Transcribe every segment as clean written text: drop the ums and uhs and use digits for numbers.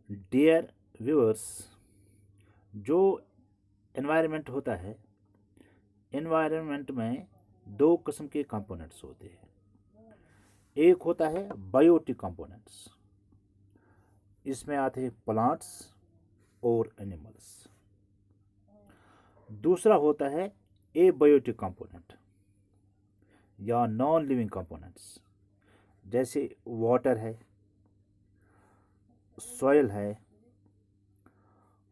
Dear viewers, जो environment होता है, एनवायरनमेंट में दो किस्म के कंपोनेंट्स होते हैं। एक होता है बायोटिक कंपोनेंट्स, इसमें आते हैं प्लांट्स और एनिमल्स। दूसरा होता है एबायोटिक कंपोनेंट या नॉन लिविंग कंपोनेंट्स, जैसे वाटर है, सॉइल है,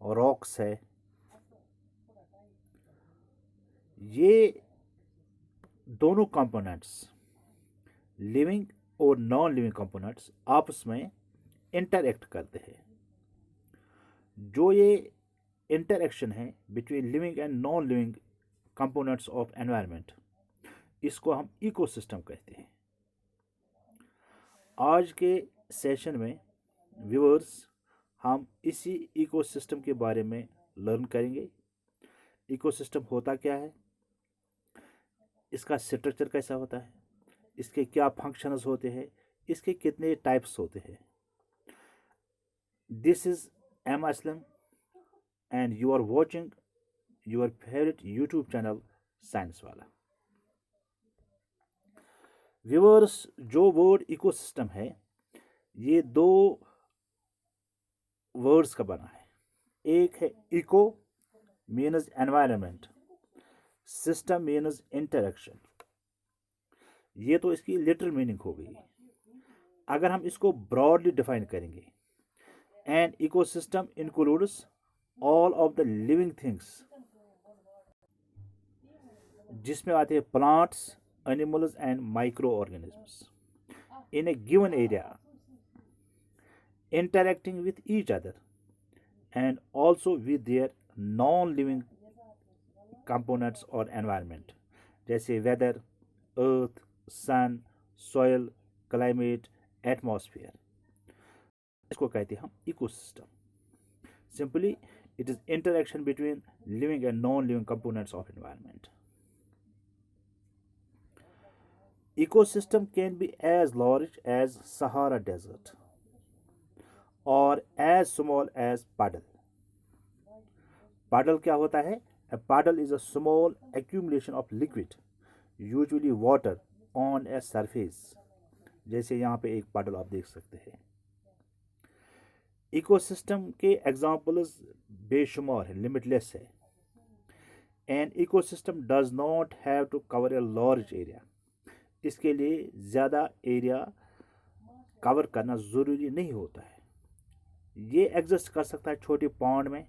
रॉक्स है। ये दोनों कंपोनेंट्स, लिविंग और नॉन लिविंग कंपोनेंट्स, आपस में इंटरएक्ट करते हैं। जो ये इंटरएक्शन है between living and non living components of environment, इसको हम इकोसिस्टम कहते हैं। आज के सेशन में व्यूअर्स, हम इसी इकोसिस्टम के बारे में लर्न करेंगे। इकोसिस्टम होता क्या है, इसका स्ट्रक्चर कैसा होता है, इसके क्या फंक्शंस होते हैं, इसके कितने टाइप्स होते हैं। This is am Aslam and you are watching your favourite YouTube channel science वाला। व्यूअर्स, जो वर्ड इकोसिस्टम है, ये दो वर्ड्स का बना है। एक है eco means environment, system means interaction. ये तो इसकी लिटरल मीनिंग हो गई। अगर हम इसको ब्रॉडली डिफाइन करेंगे, an ecosystem includes all of the living things, जिसमें आते हैं plants, animals and micro organisms in A given area, interacting with each other and also with their non-living components or environment, जैसे weather, अर्थ, सन, soil, climate, atmosphere. इसको कहते हैं हम ecosystem. Simply it is interaction between living and non living components of environment. ecosystem can be as large as Sahara Desert और as small as puddle। puddle क्या होता है? A puddle is a small accumulation of liquid, usually water, on a surface। जैसे यहाँ पे एक puddle आप देख सकते हैं। इकोसिस्टम के एग्जाम्पल्स बेशुमार है, लिमिटलेस है। An ecosystem does not have to cover a large area. इसके लिए ज़्यादा एरिया कवर करना ज़रूरी नहीं होता है। ये एग्जिस्ट कर सकता है छोटे पॉन्ड में,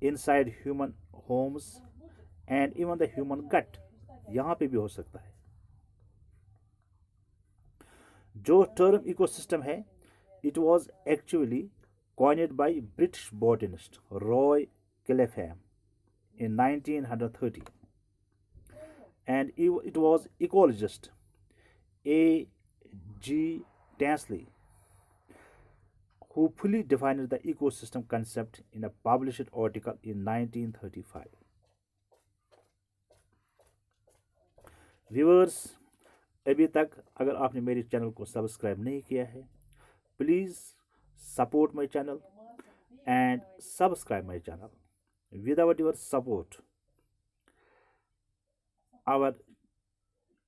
inside human homes and even the human gut, यहाँ पे भी हो सकता है। जो टर्म इकोसिस्टम है, it was actually coined by British botanist Roy Clepham in 1930, and it was ecologist A. G. Tansley who fully defined the ecosystem concept in a published article in 1935. Viewers, अभी तक अगर आपने मेरे channel को subscribe नहीं किया है, please support my channel and subscribe my channel. Without your support, our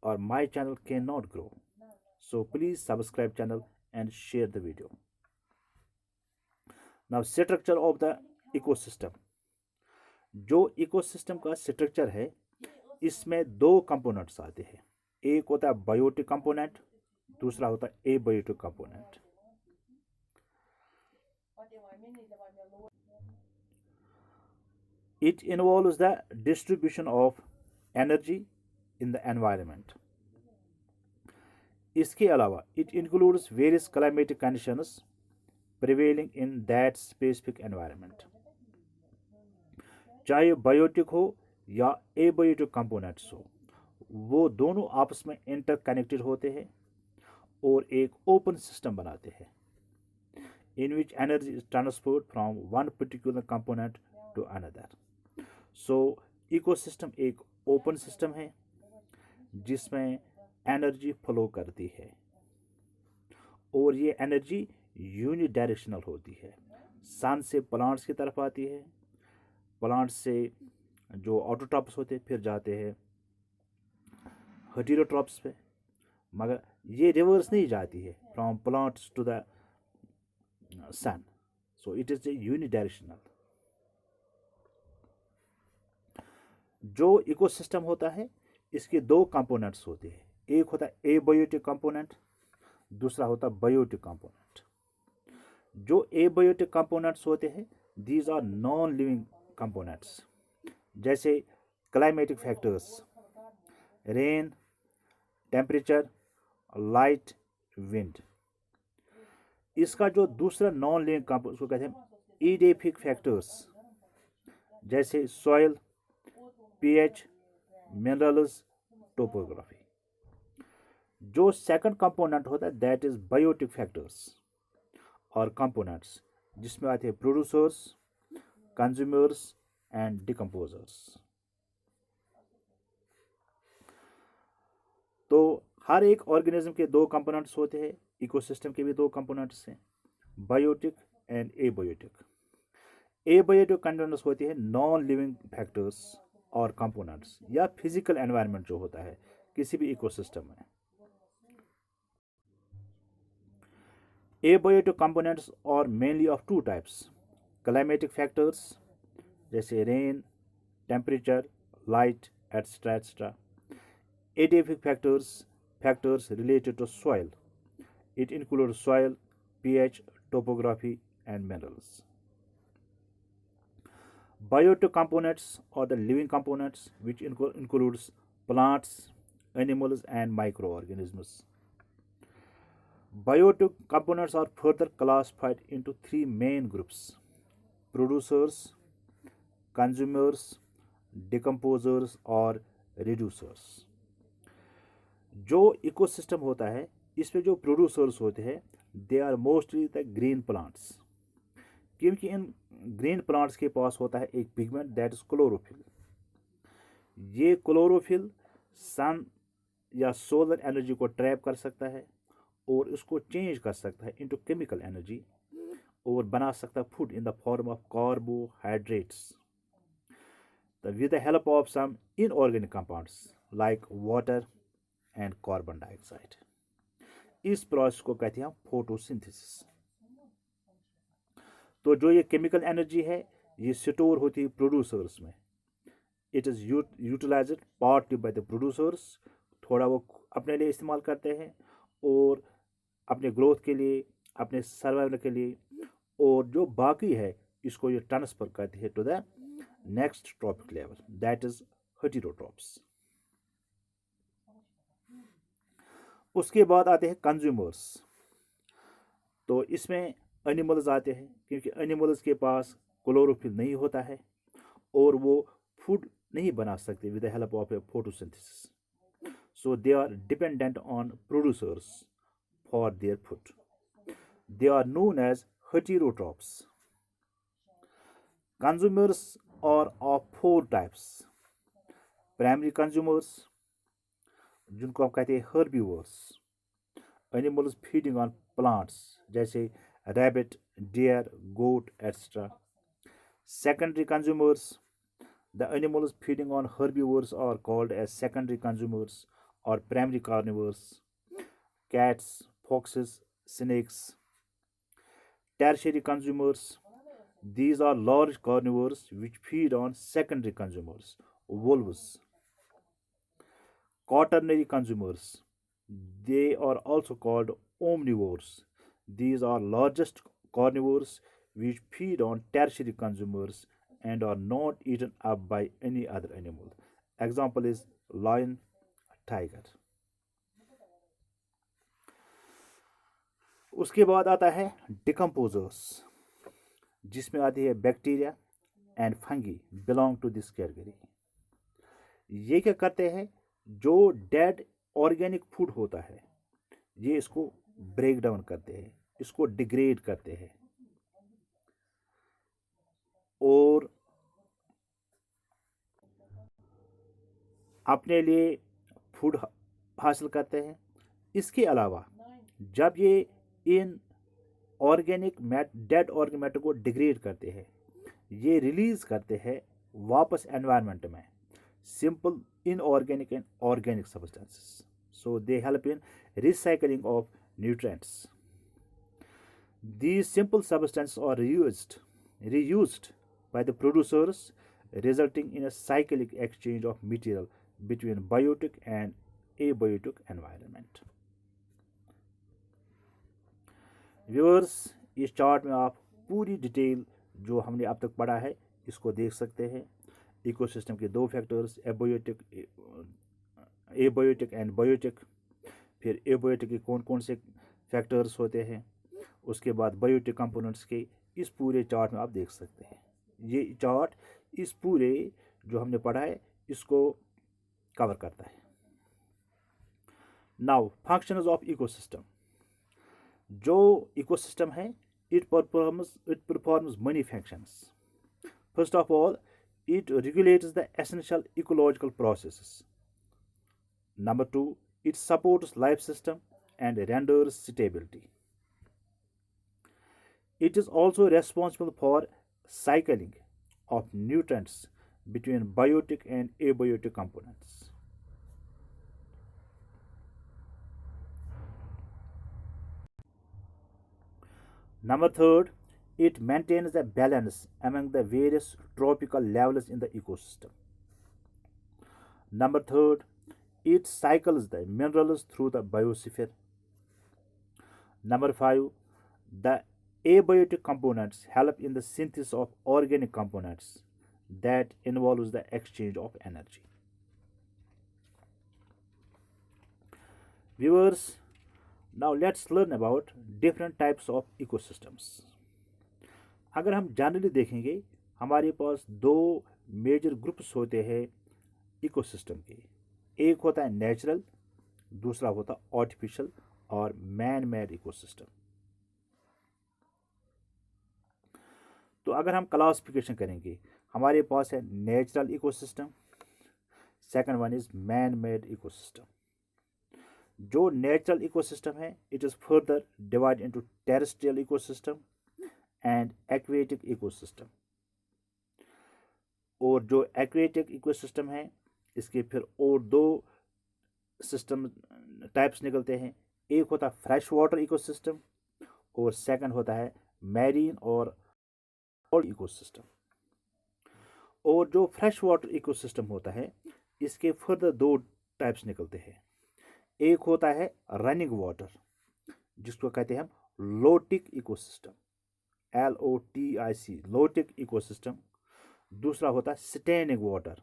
or my channel cannot grow. So please subscribe channel and share the video. Now structure of the ecosystem. जो ecosystem का structure है, इसमें दो components आते हैं। एक होता है बायोटिक कंपोनेंट, दूसरा होता है abiotic component. It involves the distribution of energy in the environment. इसके अलावा it includes various climatic conditions prevailing in that specific environment। चाहे बायोटिक हो या एबायोटिक कंपोनेंट्स हो, वो दोनों आपस में इंटरकनेक्टेड होते हैं और एक ओपन सिस्टम बनाते हैं, in which energy is transferred from one particular component to another। So ecosystem एक ओपन सिस्टम है जिसमें एनर्जी फ्लो करती है और ये एनर्जी यूनि डायरेक्शनल होती है। सन से प्लांट्स की तरफ आती है, प्लांट्स से जो ऑटोट्रॉप्स होते हैं फिर जाते हैं हेटेरोट्रॉप्स पे, मगर ये रिवर्स नहीं जाती है from plants to the sun. So it is a unidirectional. जो इकोसिस्टम होता है इसके दो कंपोनेंट्स होते हैं, एक होता है एबायोटिक कंपोनेंट, दूसरा होता है बायोटिक कंपोनेंट। जो एबायोटिक कंपोनेंट्स होते हैं these are non living components, जैसे climatic factors, rain, temperature, light, wind. इसका जो दूसरा नॉन लिविंग कंपोनेंट उसको कहते हैं इडेफिक फैक्टर्स, जैसे सॉइल, पीएच, मिनरल्स, टोपोग्राफी। जो सेकंड कंपोनेंट होता है दैट इज बायोटिक फैक्टर्स और कंपोनेंट्स, जिसमें आते हैं प्रोड्यूसर्स, कंज्यूमर्स एंड डिकम्पोजर्स। तो हर एक ऑर्गेनिज्म के दो कंपोनेंट्स होते हैं, इकोसिस्टम के भी दो कंपोनेंट्स हैं, biotic and abiotic. Abiotic components होते हैं नॉन लिविंग फैक्टर्स और कंपोनेंट्स या फिजिकल एनवायरनमेंट जो होता है किसी भी इकोसिस्टम में। Abiotic components are mainly of two types, climatic factors जैसे rain, temperature, light etcetera etcetera. Edaphic factors related to soil. It includes soil, pH, topography, and minerals. Biotic components are the living components which includes plants, animals, and microorganisms. Biotic components are further classified into three main groups: producers, consumers, decomposers, or reducers. जो ecosystem होता है इसमें जो producers होते हैं they are mostly the green plants, क्योंकि इन green plants के पास होता है एक पिगमेंट दैट इज क्लोरोफिल। ये क्लोरोफिल सन या सोलर एनर्जी को ट्रैप कर सकता है और इसको चेंज कर सकता है इनटू केमिकल एनर्जी और बना सकता है food in the form of carbohydrates with the help of some inorganic compounds like water and carbon dioxide. इस प्रोसेस को कहते हैं फोटोसिंथेसिस। तो जो ये केमिकल एनर्जी है ये स्टोर होती है प्रोड्यूसर्स में। It is utilized partly by the producers, थोड़ा वो अपने लिए इस्तेमाल करते हैं और अपने ग्रोथ के लिए, अपने सर्वाइवल के लिए, और जो बाकी है इसको ये ट्रांसफर करती है to the next trophic level that is heterotrophs. उसके बाद आते हैं कंज्यूमर्स। तो इसमें एनिमल्स आते हैं, क्योंकि एनिमल्स के पास क्लोरोफिल नहीं होता है और वो फूड नहीं बना सकते with the help of a photosynthesis, so they are dependent on producers for their food. They are known as heterotrophs. Consumers are of four types: primary consumers जिनको हम कहते हैं herbivores, animals feeding on plants जैसे rabbit, deer, goat etcetera. Secondary consumers, the animals feeding on herbivores are called as secondary consumers और primary carnivores, cats, foxes, snakes. Tertiary consumers, these are large carnivores which feed on secondary consumers, wolves. Quaternary consumers, they are also called omnivores. These are largest carnivores which feed on tertiary consumers and are not eaten up by any other animal. Example is lion, tiger. उसके बाद आता है decomposers, जिसमें आती है bacteria and fungi belong to this category. ये क्या करते हैं, जो डेड ऑर्गेनिक फूड होता है ये इसको ब्रेक डाउन करते हैं, इसको डिग्रेड करते हैं और अपने लिए फूड हासिल करते हैं। इसके अलावा जब ये इन डेड ऑर्गेनिक मैटर को डिग्रेड करते हैं, ये रिलीज करते हैं वापस एनवायरनमेंट में simple inorganic and organic substances, so they help in recycling of nutrients. These simple substances are reused by the producers, resulting in a cyclic exchange of material between biotic and abiotic environment. Viewers, इस chart में आप पूरी detail जो हमने अब तक पढ़ा है इसको देख सकते हैं। इकोसिस्टम के दो फैक्टर्स एबायोटिक एंड बायोटिक, फिर एबायोटिक के कौन कौन से फैक्टर्स होते हैं, उसके बाद बायोटिक कंपोनेंट्स के, इस पूरे चार्ट में आप देख सकते हैं। ये चार्ट इस पूरे जो हमने पढ़ा है इसको कवर करता है। Now functions of ecosystem. जो इकोसिस्टम है it performs money functions. First of all, it regulates the essential ecological processes. Number two, it supports life system and renders stability. It is also responsible for cycling of nutrients between biotic and abiotic components. Number third, it maintains the balance among the various tropical levels in the ecosystem. Number third, it cycles the minerals through the biosphere. Number five, the abiotic components help in the synthesis of organic components that involves the exchange of energy. Viewers, now let's learn about different types of ecosystems. अगर हम generally देखेंगे हमारे पास दो major groups होते हैं ecosystem के। एक होता है नेचुरल, दूसरा होता है आर्टिफिशियल और मैन मेड इकोसिस्टम। तो अगर हम क्लासिफिकेशन करेंगे, हमारे पास है natural ecosystem, second one is man made ecosystem. जो नेचुरल इकोसिस्टम है it is further divide into terrestrial ecosystem and aquatic ecosystem. और जो एक्वेटिक इकोसिस्टम है इसके फिर और दो सिस्टम टाइप्स निकलते हैं। एक होता है फ्रेश वाटर इकोसिस्टम और सेकंड होता है मैरीन और इकोसिस्टम। और जो फ्रेश वाटर इकोसिस्टम होता है इसके फर्दर दो टाइप्स निकलते हैं। एक होता है रनिंग वाटर जिसको कहते हैं हम lotic ecosystem, LOTIC, lotic ecosystem. दूसरा होता है स्टैंडिंग वाटर,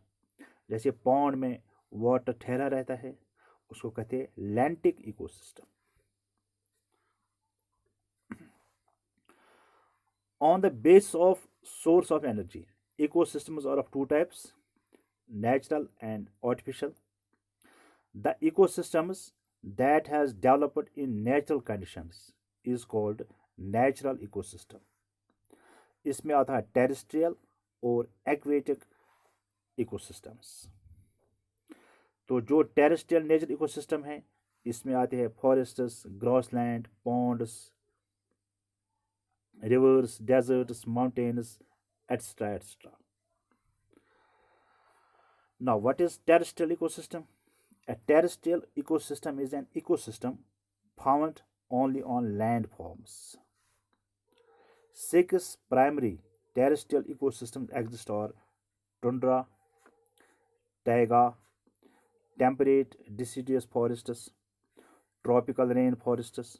जैसे पॉन्ड में वाटर ठहरा रहता है उसको कहते हैं lentic ecosystem. On the basis of source of energy, ecosystems are of two types, natural and artificial. The ecosystems that has developed in natural conditions is called natural ecosystem. इसमें आता है टेरेस्ट्रियल और एक्वेटिक इकोसिस्टम्स। तो जो terrestrial nature ecosystem है इसमें आते हैं forests, grassland, ponds, rivers, deserts, mountains, etc. etc. Now, what is terrestrial ecosystem? A terrestrial ecosystem is an ecosystem found only on landforms. 6 primary terrestrial ecosystems exist are tundra, taiga, temperate deciduous forests, tropical rainforests,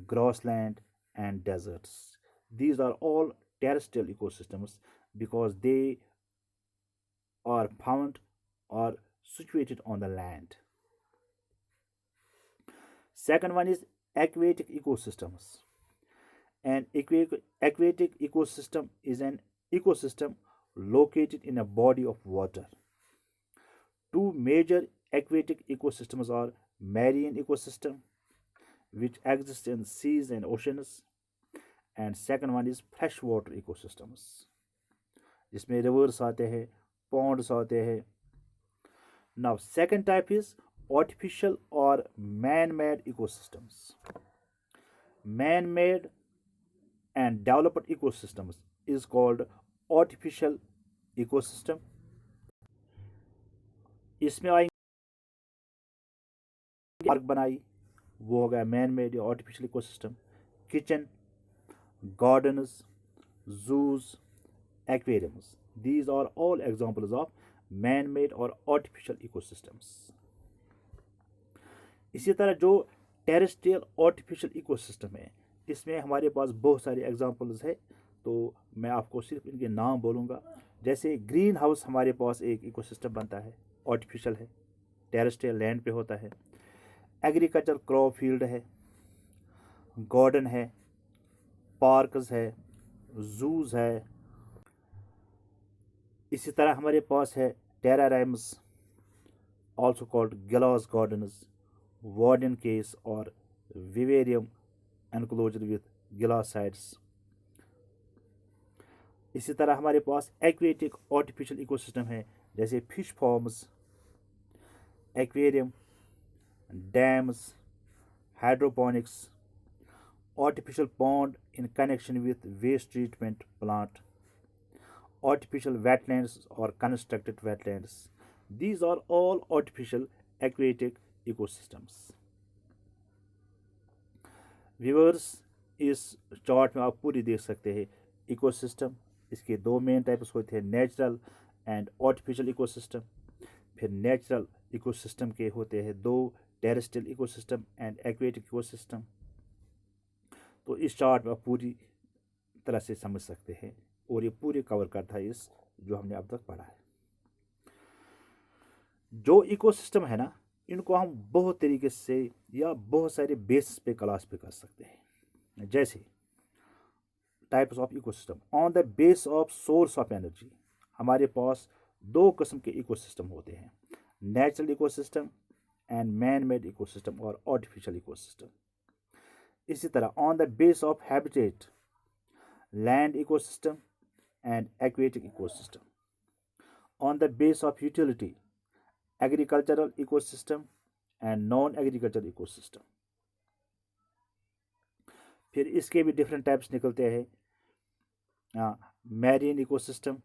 grassland, and deserts. These are all terrestrial ecosystems because they are found or situated on the land. Second one is aquatic ecosystems. An aquatic ecosystem is an ecosystem located in a body of water. Two major aquatic ecosystems are marine ecosystem, which exist in seas and oceans, and second one is freshwater ecosystems, जिसमें rivers आते हैं, ponds आते हैं। Now second type is artificial और man made ecosystems. Man made and developed ecosystems is called artificial ecosystem. इसमें आएंगे park बनाई, वो हो गया मैन मेड या artificial ecosystem. Kitchen, gardens, zoos, aquariums. These are all examples of man-made or artificial ecosystems. इसी तरह जो टेरेस्ट्रियल आर्टिफिशियल इकोसिस्टम है, इसमें हमारे पास बहुत सारे एग्जांपल्स है. तो मैं आपको सिर्फ इनके नाम बोलूँगा. जैसे ग्रीन हाउस हमारे पास एक इकोसिस्टम बनता है, आर्टिफिशियल है, टेरेस्ट्रियल लैंड पे होता है. एग्रीकल्चर क्रॉप फील्ड है, गार्डन है, पार्क्स है, जूज है. इसी तरह हमारे पास है टेराराइम्स, also called glass gardens, warden case or vivarium enclosure with glass sides. इसी तरह हमारे पास एक्वेटिक आर्टिफिशियल इकोसिस्टम है, जैसे fish farms, aquarium, dams, hydroponics, artificial pond in connection with waste treatment plant, artificial wetlands or constructed wetlands. These are all artificial aquatic ecosystems. Viewers, इस chart में आप पूरी देख सकते हैं इकोसिस्टम. इसके दो मेन टाइप्स होते हैं, नेचुरल एंड आर्टिफिशियल इकोसिस्टम. फिर नेचुरल इकोसिस्टम के होते हैं दो, terrestrial ecosystem and aquatic ecosystem. तो इस चार्ट में आप पूरी तरह से समझ सकते हैं, और ये पूरे कवर करता है इस जो हमने अब तक पढ़ा है. जो इकोसिस्टम है ना, इनको हम बहुत तरीके से या बहुत सारे बेसिस पे क्लास पे कर सकते हैं. जैसे types of ecosystem. On the base of source of energy, हमारे पास दो किस्म के इकोसिस्टम होते हैं, natural ecosystem and man made ecosystem और आर्टिफिशियल इकोसिस्टम. इसी तरह on the base of habitat, land ecosystem and aquatic ecosystem. On the base of utility, agricultural ecosystem and non agricultural ecosystem. फिर इसके भी डिफरेंट टाइप्स निकलते हैं. Marine ecosystem,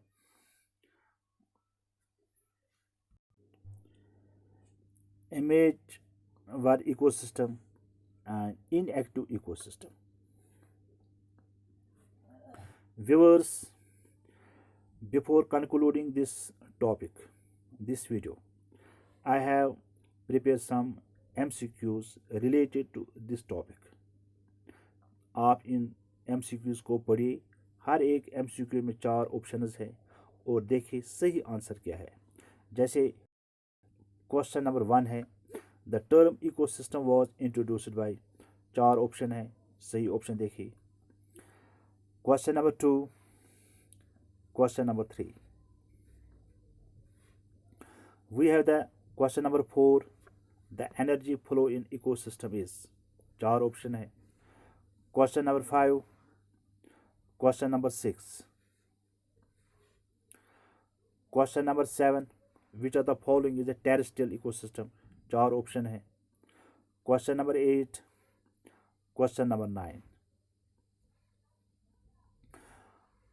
image were ecosystem and inactive ecosystem. Viewers, before concluding this topic, this video, I have prepared some MCQs related to this topic. आप इन MCQs को पढ़िए. हर एक MCQ में 4 ऑप्शंस हैं, और देखिए सही आंसर क्या है. जैसे क्वेश्चन नंबर 1 है, the term ecosystem was introduced by. 4 option है, सही ऑप्शन देखिए. Question number 2, question number 3. We have the question number 4, the energy flow in ecosystem is. 4 option है. Question number 5, question number 6, question number 7, which are the following is a terrestrial ecosystem. 4 option है. Question number 8, question number 9.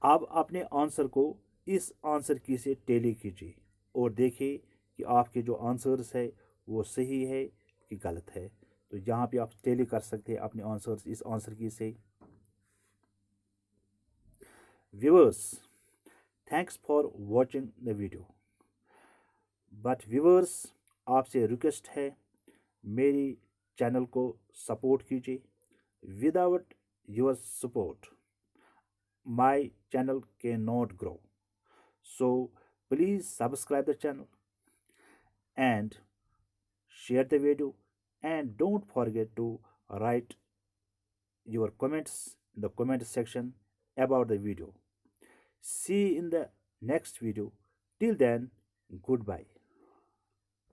आप अपने answer को इस answer की से tele कीजिए, और देखिए कि आपके जो आंसर्स है वो सही है कि गलत है. तो यहाँ पे आप टेली कर सकते हैं अपने आंसर्स इस आंसर की से. Viewers, thanks for watching the video. But viewers, आपसे रिक्वेस्ट है, मेरी चैनल को सपोर्ट कीजिए. Without your support my channel can not grow. So please subscribe the channel and share the video, and don't forget to write your comments in the comment section about the video. See you in the next video. Till then, goodbye.